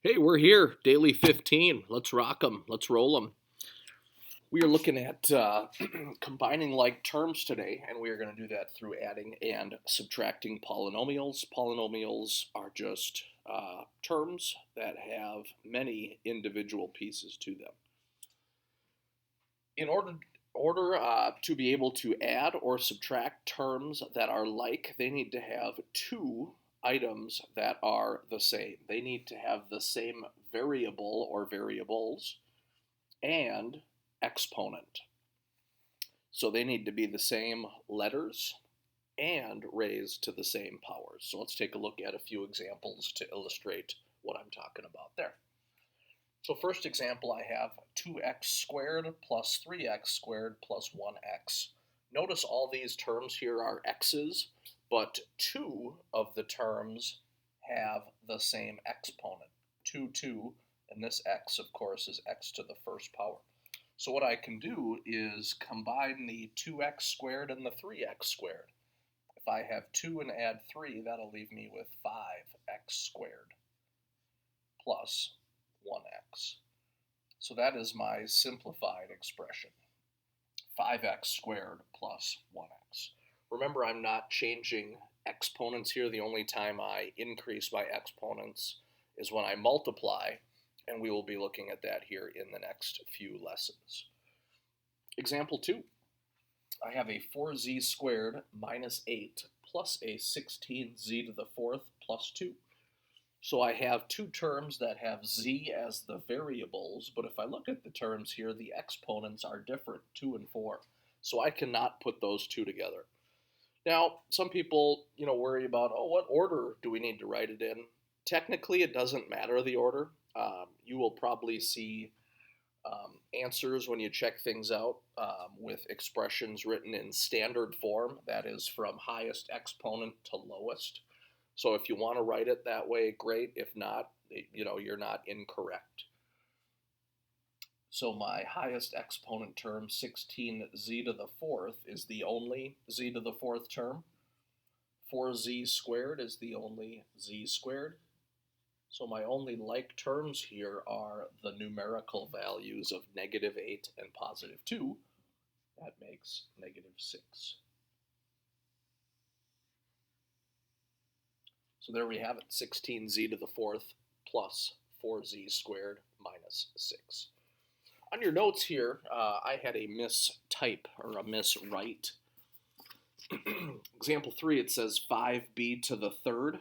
Hey, we're here, daily 15. Let's rock them. Let's roll them. We are looking at combining like terms today, and we are going to do that through adding and subtracting polynomials. Polynomials are just terms that have many individual pieces to them. In order to be able to add or subtract terms that are like, they need to have two items that are the same. They need to have the same variable or variables and exponent. So they need to be the same letters and raised to the same powers. So let's take a look at a few examples to illustrate what I'm talking about there. So first example, I have 2x squared plus 3x squared plus 1x. Notice all these terms here are x's, but two of the terms have the same exponent. 2, and this x, of course, is x to the first power. So what I can do is combine the 2x squared and the 3x squared. If I have 2 and add 3, that'll leave me with 5x squared plus 1x. So that is my simplified expression, 5x squared plus 1x. Remember, I'm not changing exponents here. The only time I increase my exponents is when I multiply, and we will be looking at that here in the next few lessons. Example 2, I have a 4z squared minus 8 plus a 16z to the fourth plus 2. So I have two terms that have z as the variables, but if I look at the terms here, the exponents are different, 2 and 4. So I cannot put those two together. Now, some people, worry about, what order do we need to write it in? Technically, it doesn't matter the order. You will probably see answers when you check things out with expressions written in standard form, that is from highest exponent to lowest. So if you want to write it that way, great. If not, you're not incorrect. So my highest exponent term, 16z to the fourth, is the only z to the fourth term. 4z squared is the only z squared. So my only like terms here are the numerical values of -8 and +2. That makes -6. So there we have it, 16z to the fourth plus 4z squared minus 6. On your notes here, I had a mistype or a miswrite. Example 3, it says 5b to the third.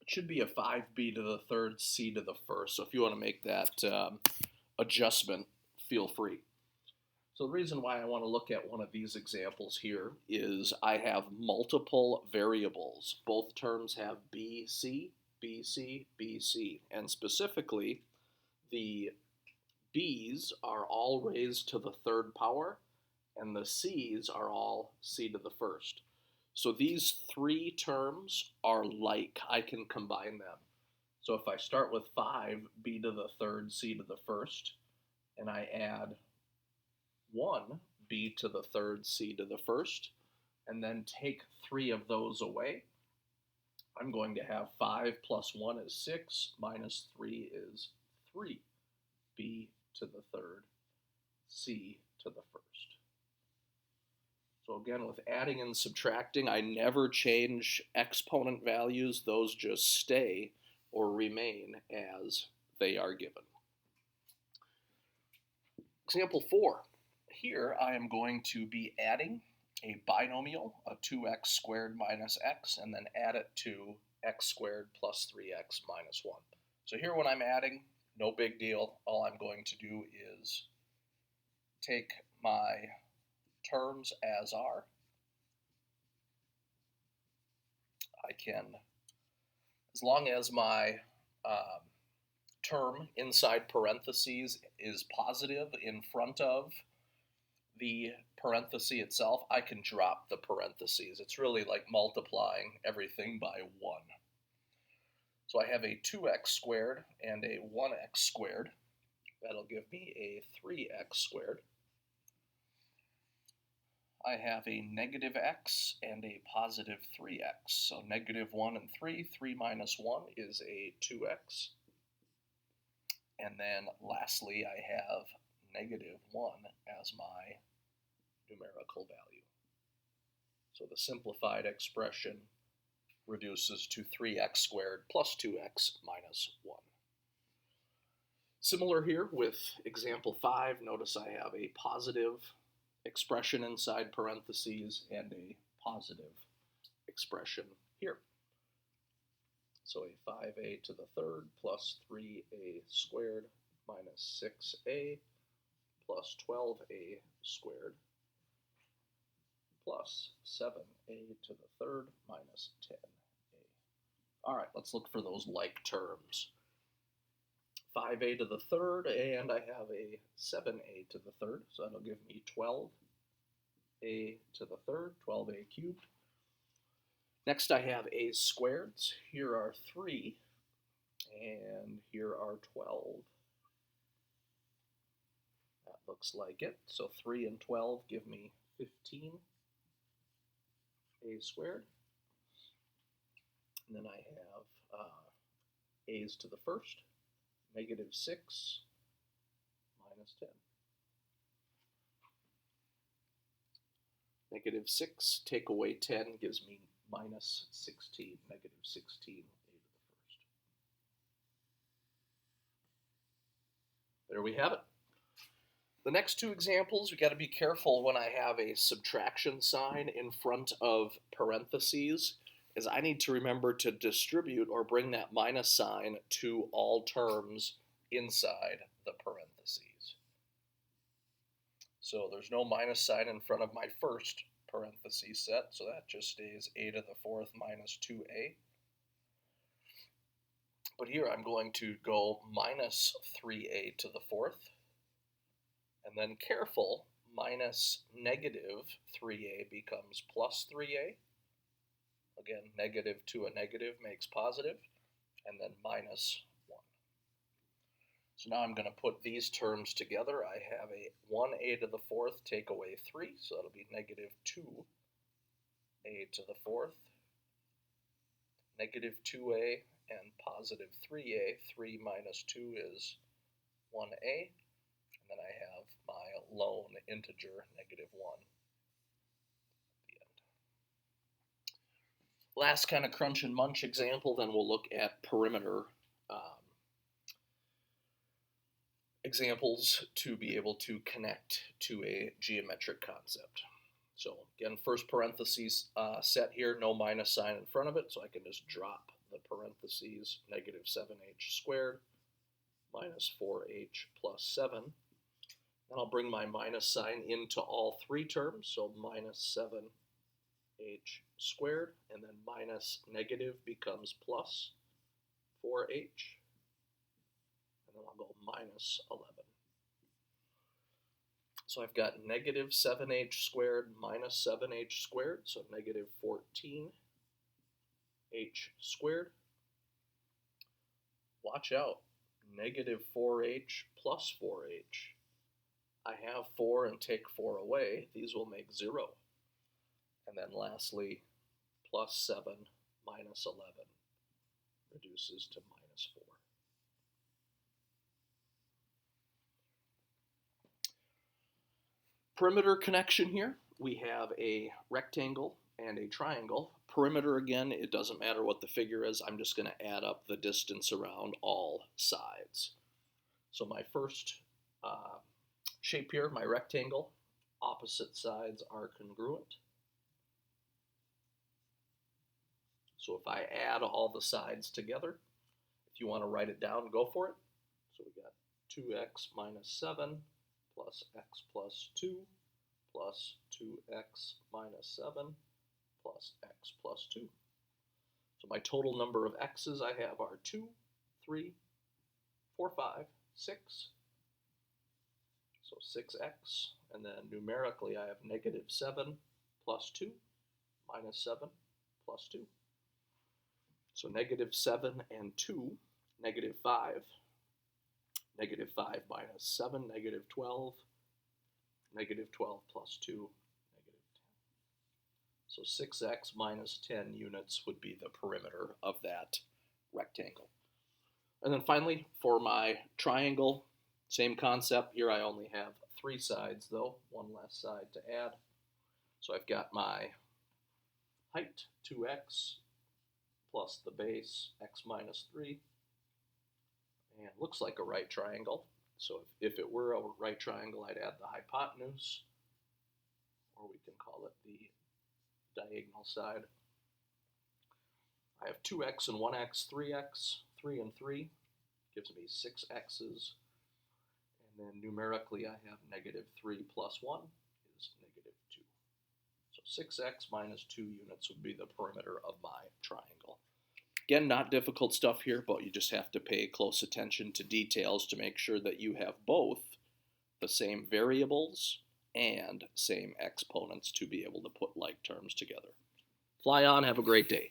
It should be a 5b to the third, c to the first. So if you want to make that adjustment, feel free. So the reason why I want to look at one of these examples here is I have multiple variables. Both terms have BC, BC, BC, and specifically the B's are all raised to the third power and the C's are all c to the first. So these three terms are like. I can combine them. So if I start with 5b to the third, c to the first, and I add 1b to the third, c to the first, and then take 3 of those away, I'm going to have 5 plus 1 is 6, minus 3 is 3. b to the third, c to the first. So again, with adding and subtracting, I never change exponent values. Those just stay or remain as they are given. Example 4. Here I am going to be adding a binomial, a 2x squared minus x, and then add it to x squared plus 3x minus 1. So here when I'm adding, no big deal. All I'm going to do is take my terms as are. I can, as long as my term inside parentheses is positive in front of the parenthesis itself, I can drop the parentheses. It's really like multiplying everything by 1. So I have a 2x squared and a 1x squared. That'll give me a 3x squared. I have a negative x and a positive 3x. So negative 1 and 3, 3 minus 1 is a 2x. And then lastly, I have negative 1 as my numerical value. So the simplified expression reduces to 3x squared plus 2x minus 1. Similar here with example 5, notice I have a positive expression inside parentheses and a positive expression here. So a 5a to the third plus 3a squared minus 6a plus 12a squared plus 7a to the third minus 10a. All right, let's look for those like terms. 5a to the third, and I have a 7a to the third, so that'll give me 12a to the third, 12a cubed. Next I have a's squareds. Here are 3, and here are 12. That looks like it. So 3 and 12 give me 15 a squared. And then I have a's to the first, negative 6 minus 10. Negative 6, take away 10 gives me minus 16, negative 16 a to the first. There we have it. The next two examples, we got to be careful when I have a subtraction sign in front of parentheses, is I need to remember to distribute or bring that minus sign to all terms inside the parentheses. So there's no minus sign in front of my first parentheses set, so that just stays a to the fourth minus 2a. But here I'm going to go minus 3a to the fourth, and then careful, minus negative 3a becomes plus 3a. Again, negative to a negative makes positive, and then minus 1. So now I'm going to put these terms together. I have a 1a to the fourth, take away 3, so that'll be negative 2a to the fourth, negative 2a, and positive 3a. 3 minus 2 is 1a, and then I have my lone integer, negative 1. Last kind of crunch and munch example, then we'll look at perimeter examples to be able to connect to a geometric concept. So again, first parentheses set here, no minus sign in front of it, so I can just drop the parentheses, negative 7h squared minus 4h plus 7. Then I'll bring my minus sign into all three terms, so minus 7h squared, and then minus negative becomes plus 4h, and then I'll go minus 11. So I've got negative 7h squared minus 7h squared, so negative 14h squared. Watch out, negative 4h plus 4h. I have 4 and take 4 away, these will make 0. And then lastly, plus 7 minus 11 reduces to minus 4. Perimeter connection here, we have a rectangle and a triangle. Perimeter, again, it doesn't matter what the figure is, I'm just going to add up the distance around all sides. So my first shape here, my rectangle, opposite sides are congruent. So if I add all the sides together, if you want to write it down, go for it. So we got 2x minus 7 plus x plus 2 plus 2x minus 7 plus x plus 2. So my total number of x's I have are 2, 3, 4, 5, 6. So 6x, and then numerically I have negative 7 plus 2 minus 7 plus 2. So negative 7 and 2, negative 5. Negative 5 minus 7, negative 12. Negative 12 plus 2, negative 10. So 6x minus 10 units would be the perimeter of that rectangle. And then finally, for my triangle, same concept. Here I only have 3 sides though, one less side to add. So I've got my height, 2x, plus the base, x minus 3, and looks like a right triangle. So if it were a right triangle, I'd add the hypotenuse, or we can call it the diagonal side. I have 2x and 1x, 3x, 3 and 3, gives me 6 x's. And then numerically, I have negative 3 plus 1 is negative 2. So 6x minus 2 units would be the perimeter of my triangle. Again, not difficult stuff here, but you just have to pay close attention to details to make sure that you have both the same variables and same exponents to be able to put like terms together. Fly on, have a great day.